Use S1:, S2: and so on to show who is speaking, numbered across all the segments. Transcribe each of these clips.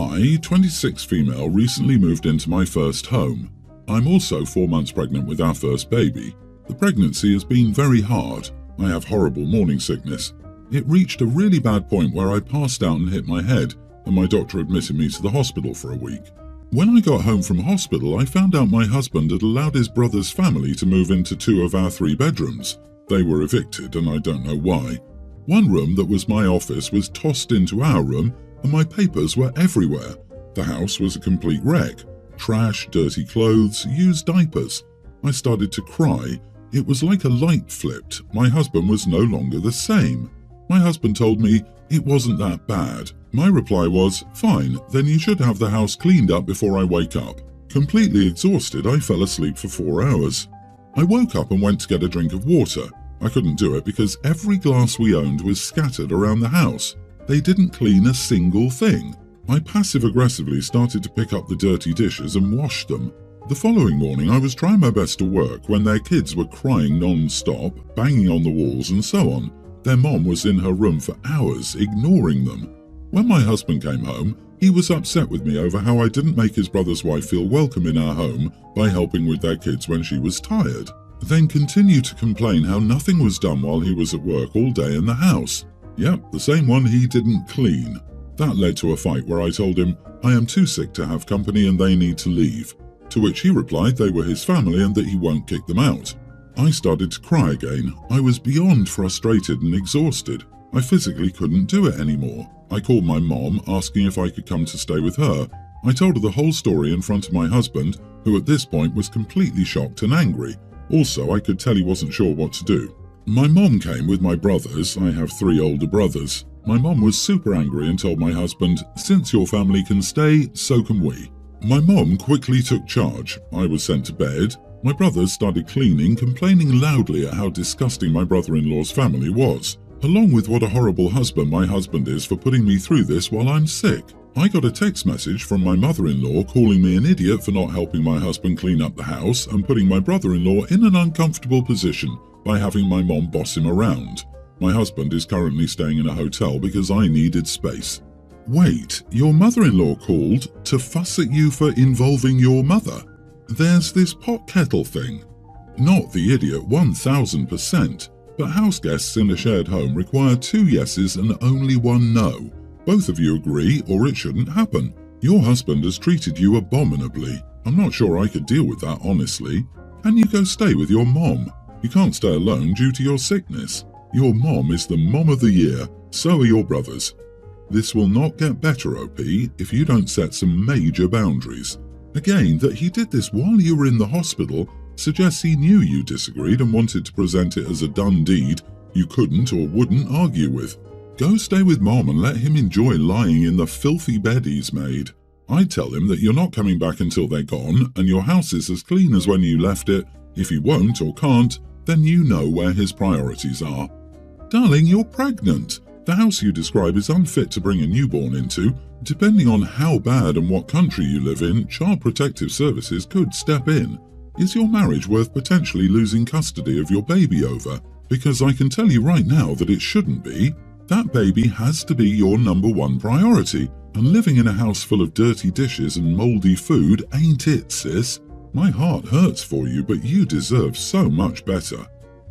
S1: I, 26 female, recently moved into my first home. I'm also 4 months pregnant with our first baby. The pregnancy has been very hard. I have horrible morning sickness. It reached a really bad point where I passed out and hit my head, and my doctor admitted me to the hospital for a week. When I got home from hospital, I found out my husband had allowed his brother's family to move into 2 of our 3 bedrooms. They were evicted, and I don't know why. One room that was my office was tossed into our room, and my papers were everywhere. The house was a complete wreck. Trash, dirty clothes, used diapers. I started to cry. It was like a light flipped. My husband was no longer the same. My husband told me it wasn't that bad. My reply was, fine, then you should have the house cleaned up before I wake up. Completely exhausted, I fell asleep for 4 hours. I woke up and went to get a drink of water. I couldn't do it because every glass we owned was scattered around the house. They didn't clean a single thing. I passive-aggressively started to pick up the dirty dishes and wash them. The following morning, I was trying my best to work when their kids were crying non-stop, banging on the walls and so on. Their mom was in her room for hours, ignoring them. When my husband came home, he was upset with me over how I didn't make his brother's wife feel welcome in our home by helping with their kids when she was tired. Then continued to complain how nothing was done while he was at work all day in the house. Yep, the same one he didn't clean. That led to a fight where I told him I am too sick to have company and they need to leave. To which he replied they were his family and that he won't kick them out. I started to cry again. I was beyond frustrated and exhausted. I physically couldn't do it anymore. I called my mom, asking if I could come to stay with her. I told her the whole story in front of my husband, who at this point was completely shocked and angry. Also, I could tell he wasn't sure what to do. My mom came with my brothers. I have 3 older brothers. My mom was super angry and told my husband, since your family can stay, so can we. My mom quickly took charge. I was sent to bed. My brothers started cleaning, complaining loudly at how disgusting my brother-in-law's family was, along with what a horrible husband my husband is for putting me through this while I'm sick. I got a text message from my mother-in-law calling me an idiot for not helping my husband clean up the house and putting my brother-in-law in an uncomfortable position by having my mom boss him around. My husband is currently staying in a hotel because I needed space. Wait, your mother-in-law called to fuss at you for involving your mother? There's this pot kettle thing. Not the idiot 1000%, but house guests in a shared home require 2 yeses and only 1 no. Both of you agree or it shouldn't happen. Your husband has treated you abominably. I'm not sure I could deal with that, honestly. Can you go stay with your mom? You can't stay alone due to your sickness. Your mom is the mom of the year, so are your brothers. This will not get better, OP, if you don't set some major boundaries. Again, that he did this while you were in the hospital suggests he knew you disagreed and wanted to present it as a done deed you couldn't or wouldn't argue with. Go stay with Mom and let him enjoy lying in the filthy bed he's made. I'd tell him that you're not coming back until they're gone and your house is as clean as when you left it. If he won't or can't, then you know where his priorities are. Darling, you're pregnant. The house you describe is unfit to bring a newborn into. Depending on how bad and what country you live in, Child Protective Services could step in. Is your marriage worth potentially losing custody of your baby over? Because I can tell you right now that it shouldn't be. That baby has to be your #1 priority, and living in a house full of dirty dishes and moldy food ain't it, sis. My heart hurts for you, but you deserve so much better.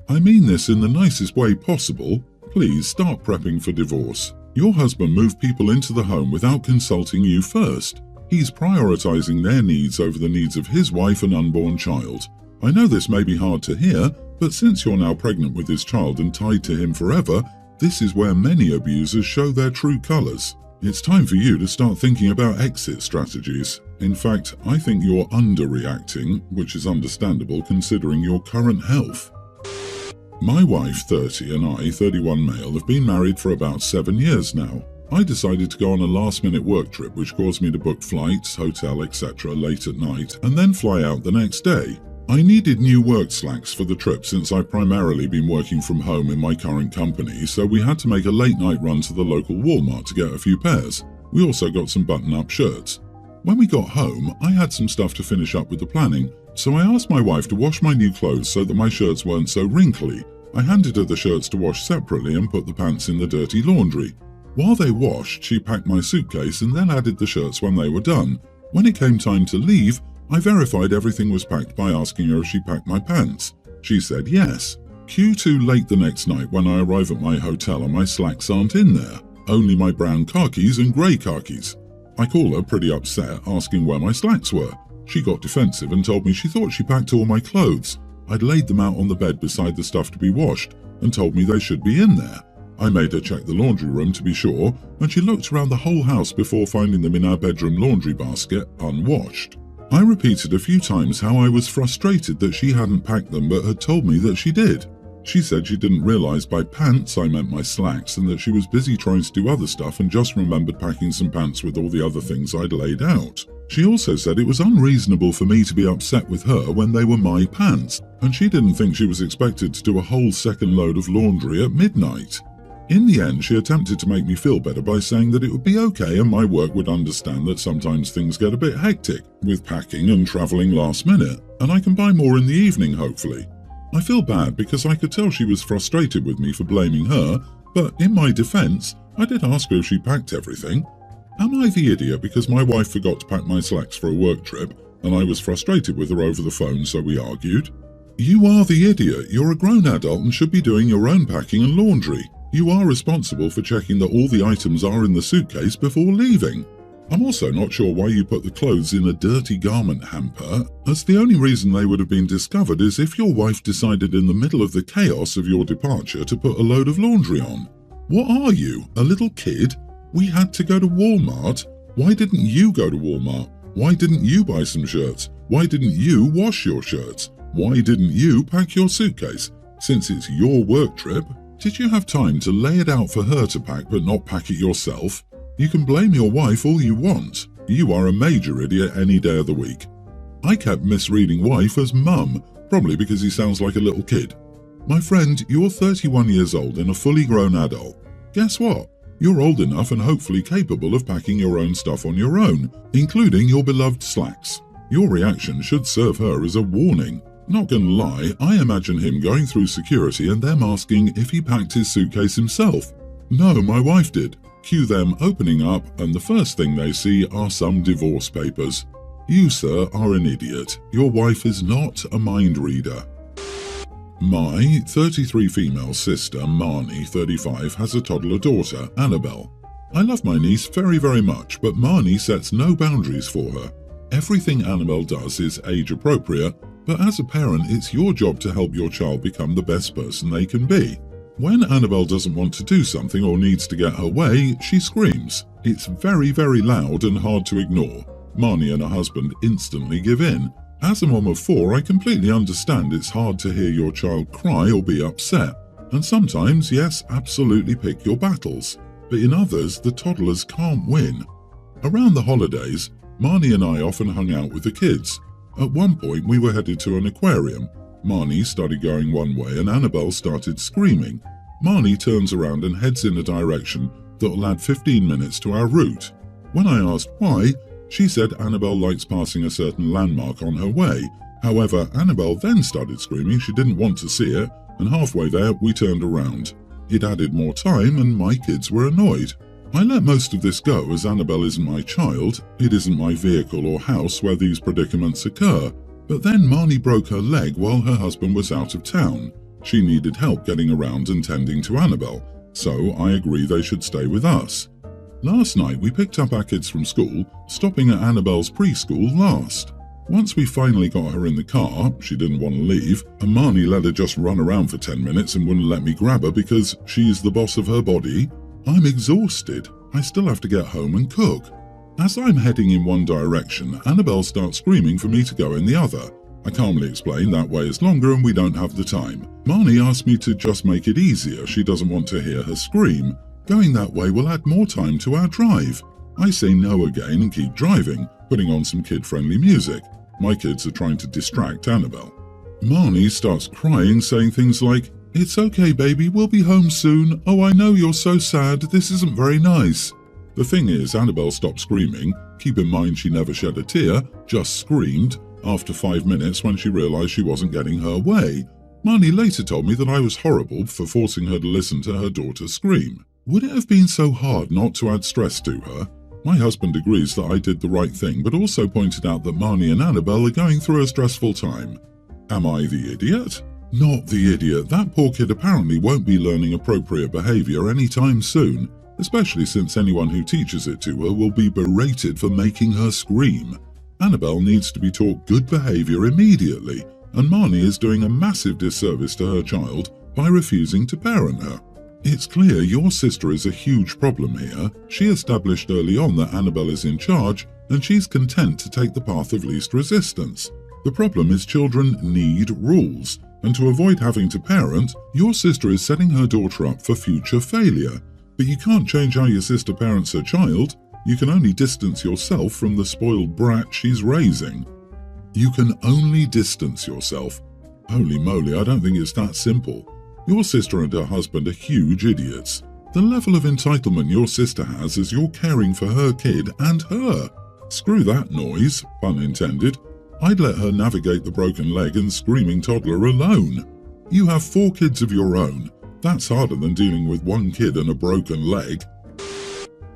S1: I mean this in the nicest way possible. Please start prepping for divorce. Your husband moved people into the home without consulting you first. He's prioritizing their needs over the needs of his wife and unborn child. I know this may be hard to hear, but since you're now pregnant with his child and tied to him forever, this is where many abusers show their true colors. It's time for you to start thinking about exit strategies. In fact, I think you're underreacting, which is understandable considering your current health. My wife, 30, and I, 31 male, have been married for about 7 years now. I decided to go on a last-minute work trip which caused me to book flights, hotel, etc. late at night and then fly out the next day. I needed new work slacks for the trip since I've primarily been working from home in my current company, so we had to make a late-night run to the local Walmart to get a few pairs. We also got some button-up shirts. When we got home, I had some stuff to finish up with the planning, so I asked my wife to wash my new clothes so that my shirts weren't so wrinkly. I handed her the shirts to wash separately and put the pants in the dirty laundry. While they washed, she packed my suitcase and then added the shirts when they were done. When it came time to leave, I verified everything was packed by asking her if she packed my pants. She said yes. Cue too late the next night when I arrive at my hotel and my slacks aren't in there. Only my brown khakis and grey khakis. I call her pretty upset, asking where my slacks were. She got defensive and told me she thought she packed all my clothes. I'd laid them out on the bed beside the stuff to be washed and told me they should be in there. I made her check the laundry room to be sure, and she looked around the whole house before finding them in our bedroom laundry basket, unwashed. I repeated a few times how I was frustrated that she hadn't packed them but had told me that she did. She said she didn't realize by pants I meant my slacks and that she was busy trying to do other stuff and just remembered packing some pants with all the other things I'd laid out. She also said it was unreasonable for me to be upset with her when they were my pants, and she didn't think she was expected to do a whole second load of laundry at midnight. In the end, she attempted to make me feel better by saying that it would be okay and my work would understand that sometimes things get a bit hectic with packing and travelling last minute, and I can buy more in the evening hopefully. I feel bad because I could tell she was frustrated with me for blaming her, but in my defence, I did ask her if she packed everything. Am I the idiot because my wife forgot to pack my slacks for a work trip and I was frustrated with her over the phone, so we argued? You are the idiot. You're a grown adult and should be doing your own packing and laundry. You are responsible for checking that all the items are in the suitcase before leaving. I'm also not sure why you put the clothes in a dirty garment hamper, as the only reason they would have been discovered is if your wife decided in the middle of the chaos of your departure to put a load of laundry on. What are you, a little kid? We had to go to Walmart. Why didn't you go to Walmart? Why didn't you buy some shirts? Why didn't you wash your shirts? Why didn't you pack your suitcase? Since it's your work trip, did you have time to lay it out for her to pack but not pack it yourself? You can blame your wife all you want. You are a major idiot any day of the week. I kept misreading wife as mum, probably because he sounds like a little kid. My friend, you're 31 years old and a fully grown adult. Guess what? You're old enough and hopefully capable of packing your own stuff on your own, including your beloved slacks. Your reaction should serve her as a warning. Not gonna lie, I imagine him going through security and them asking if he packed his suitcase himself. No, my wife did. Cue them opening up and the first thing they see are some divorce papers. You, sir, are an idiot. Your wife is not a mind reader. My 33 female sister, Marnie, 35, has a toddler daughter, Annabelle. I love my niece very, very much, but Marnie sets no boundaries for her. Everything Annabelle does is age appropriate, but as a parent, it's your job to help your child become the best person they can be. When Annabelle doesn't want to do something or needs to get her way, she screams. It's very, very loud and hard to ignore. Marnie and her husband instantly give in. As a mom of 4, I completely understand it's hard to hear your child cry or be upset. And sometimes, yes, absolutely pick your battles. But in others, the toddlers can't win. Around the holidays, Marnie and I often hung out with the kids. At one point, we were headed to an aquarium. Marnie started going one way and Annabelle started screaming. Marnie turns around and heads in a direction that will add 15 minutes to our route. When I asked why, she said Annabelle likes passing a certain landmark on her way. However, Annabelle then started screaming she didn't want to see it, and halfway there we turned around. It added more time and my kids were annoyed. I let most of this go as Annabelle isn't my child, it isn't my vehicle or house where these predicaments occur. But then Marnie broke her leg while her husband was out of town. She needed help getting around and tending to Annabelle, so I agree they should stay with us. Last night we picked up our kids from school, stopping at Annabelle's preschool last. Once we finally got her in the car, she didn't want to leave, and Marnie let her just run around for 10 minutes and wouldn't let me grab her because she's the boss of her body. I'm exhausted. I still have to get home and cook. As I'm heading in one direction, Annabelle starts screaming for me to go in the other. I calmly explain that way is longer and we don't have the time. Marnie asked me to just make it easier, she doesn't want to hear her scream. Going that way will add more time to our drive. I say no again and keep driving, putting on some kid-friendly music. My kids are trying to distract Annabelle. Marnie starts crying, saying things like, "It's okay baby, we'll be home soon. Oh, I know you're so sad, this isn't very nice." The thing is, Annabelle stopped screaming. Keep in mind she never shed a tear, just screamed, after 5 minutes when she realized she wasn't getting her way. Marnie later told me that I was horrible for forcing her to listen to her daughter scream. Would it have been so hard not to add stress to her? My husband agrees that I did the right thing, but also pointed out that Marnie and Annabelle are going through a stressful time. Am I the idiot? Not the idiot. That poor kid apparently won't be learning appropriate behavior anytime soon, especially since anyone who teaches it to her will be berated for making her scream. Annabelle needs to be taught good behavior immediately, and Marnie is doing a massive disservice to her child by refusing to parent her. It's clear your sister is a huge problem here. She established early on that Annabelle is in charge, and she's content to take the path of least resistance. The problem is children need rules, and to avoid having to parent, your sister is setting her daughter up for future failure. But you can't change how your sister parents her child. You can only distance yourself from the spoiled brat she's raising. You can only distance yourself. Holy moly, I don't think it's that simple. Your sister and her husband are huge idiots. The level of entitlement your sister has as you're caring for her kid and her. Screw that noise, pun intended. I'd let her navigate the broken leg and screaming toddler alone. You have 4 kids of your own. That's harder than dealing with 1 kid and a broken leg.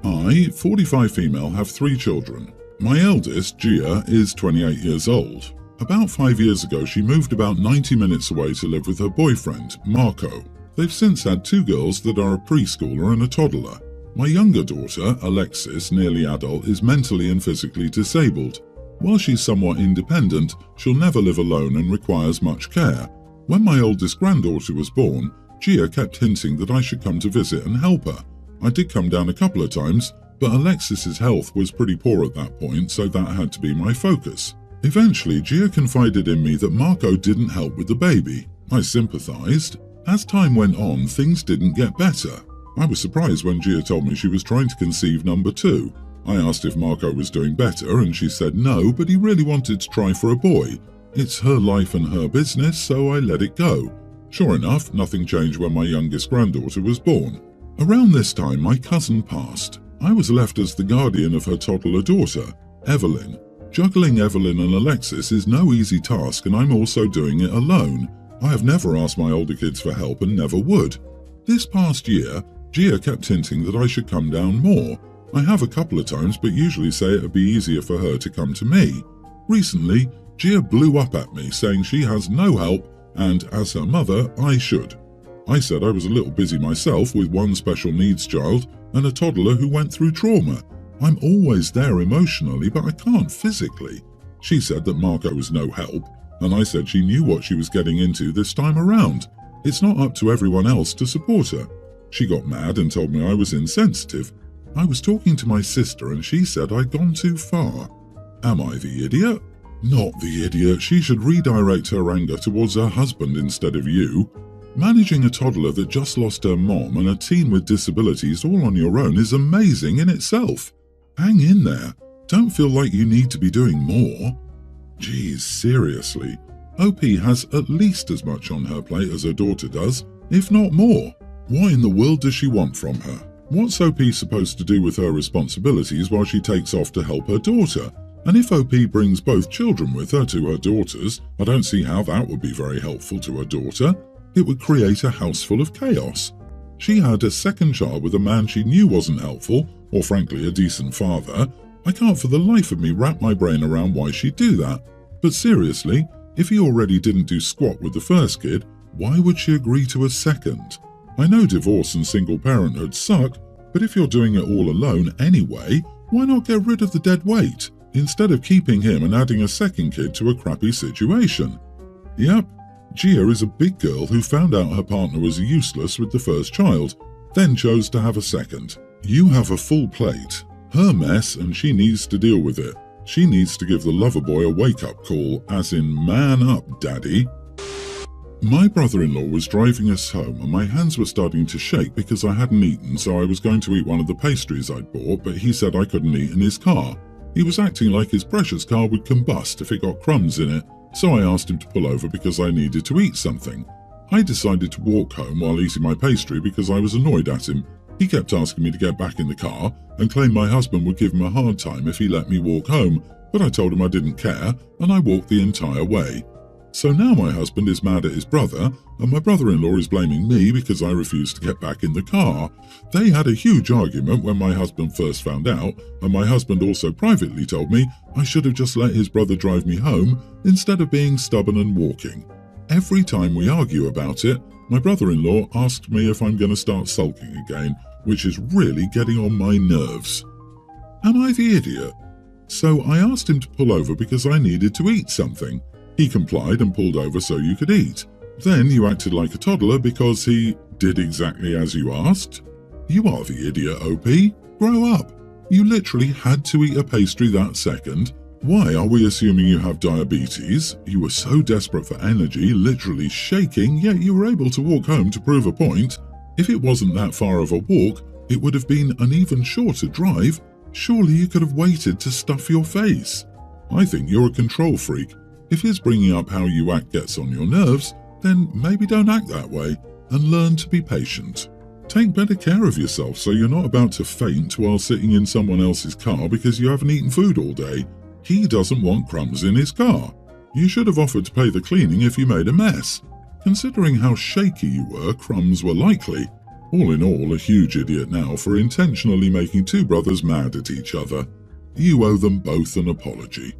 S1: I, 45 female, have 3 children. My eldest, Gia, is 28 years old. About 5 years ago, she moved about 90 minutes away to live with her boyfriend, Marco. They've since had 2 girls that are a preschooler and a toddler. My younger daughter, Alexis, nearly adult, is mentally and physically disabled. While she's somewhat independent, she'll never live alone and requires much care. When my oldest granddaughter was born, Gia kept hinting that I should come to visit and help her. I did come down a couple of times, but Alexis's health was pretty poor at that point, so that had to be my focus. Eventually, Gia confided in me that Marco didn't help with the baby. I sympathized. As time went on, things didn't get better. I was surprised when Gia told me she was trying to conceive number 2. I asked if Marco was doing better, and she said no, but he really wanted to try for a boy. It's her life and her business, so I let it go. Sure enough, nothing changed when my youngest granddaughter was born. Around this time, my cousin passed. I was left as the guardian of her toddler daughter, Evelyn. Juggling Evelyn and Alexis is no easy task, and I'm also doing it alone. I have never asked my older kids for help and never would. This past year, Gia kept hinting that I should come down more. I have a couple of times, but usually say it would be easier for her to come to me. Recently, Gia blew up at me, saying she has no help, and as her mother, I should. I said I was a little busy myself with 1 special needs child and a toddler who went through trauma. I'm always there emotionally, but I can't physically. She said that Marco was no help, and I said she knew what she was getting into this time around. It's not up to everyone else to support her. She got mad and told me I was insensitive. I was talking to my sister and she said I'd gone too far. Am I the idiot? Not the idiot. She should redirect her anger towards her husband instead of you. Managing a toddler that just lost her mom and a teen with disabilities all on your own is amazing in itself. Hang in there. Don't feel like you need to be doing more. Geez, seriously. OP has at least as much on her plate as her daughter does, if not more. What in the world does she want from her? What's OP supposed to do with her responsibilities while she takes off to help her daughter? And if OP brings both children with her to her daughters, I don't see how that would be very helpful to her daughter. It would create a house full of chaos. She had a second child with a man she knew wasn't helpful, or frankly a decent father. I can't for the life of me wrap my brain around why she'd do that. But seriously, if he already didn't do squat with the first kid, why would she agree to a second? I know divorce and single parenthood suck, but if you're doing it all alone anyway, why not get rid of the dead weight, instead of keeping him and adding a second kid to a crappy situation? Yep, Gia is a big girl who found out her partner was useless with the first child, then chose to have a second. You have a full plate. Her mess, and she needs to deal with it. She needs to give the lover boy a wake-up call, as in, man up, daddy. My brother-in-law was driving us home and my hands were starting to shake because I hadn't eaten, so I was going to eat one of the pastries I'd bought, but he said I couldn't eat in his car. He was acting like his precious car would combust if it got crumbs in it, so I asked him to pull over because I needed to eat something. I decided to walk home while eating my pastry because I was annoyed at him. He kept asking me to get back in the car and claimed my husband would give him a hard time if he let me walk home, but I told him I didn't care and I walked the entire way. So now my husband is mad at his brother, and my brother-in-law is blaming me because I refused to get back in the car. They had a huge argument when my husband first found out, and my husband also privately told me I should have just let his brother drive me home instead of being stubborn and walking. Every time we argue about it, my brother-in-law asks me if I'm going to start sulking again, which is really getting on my nerves. Am I the idiot? So I asked him to pull over because I needed to eat something. He complied and pulled over so you could eat. Then you acted like a toddler because he did exactly as you asked. You are the idiot, OP. Grow up. You literally had to eat a pastry that second. Why are we assuming you have diabetes? You were so desperate for energy, literally shaking, yet you were able to walk home to prove a point. If it wasn't that far of a walk, it would have been an even shorter drive. Surely you could have waited to stuff your face. I think you're a control freak. If his bringing up how you act gets on your nerves, then maybe don't act that way and learn to be patient. Take better care of yourself so you're not about to faint while sitting in someone else's car because you haven't eaten food all day. He doesn't want crumbs in his car. You should have offered to pay the cleaning if you made a mess. Considering how shaky you were, crumbs were likely. All in all, a huge idiot now for intentionally making two brothers mad at each other. You owe them both an apology.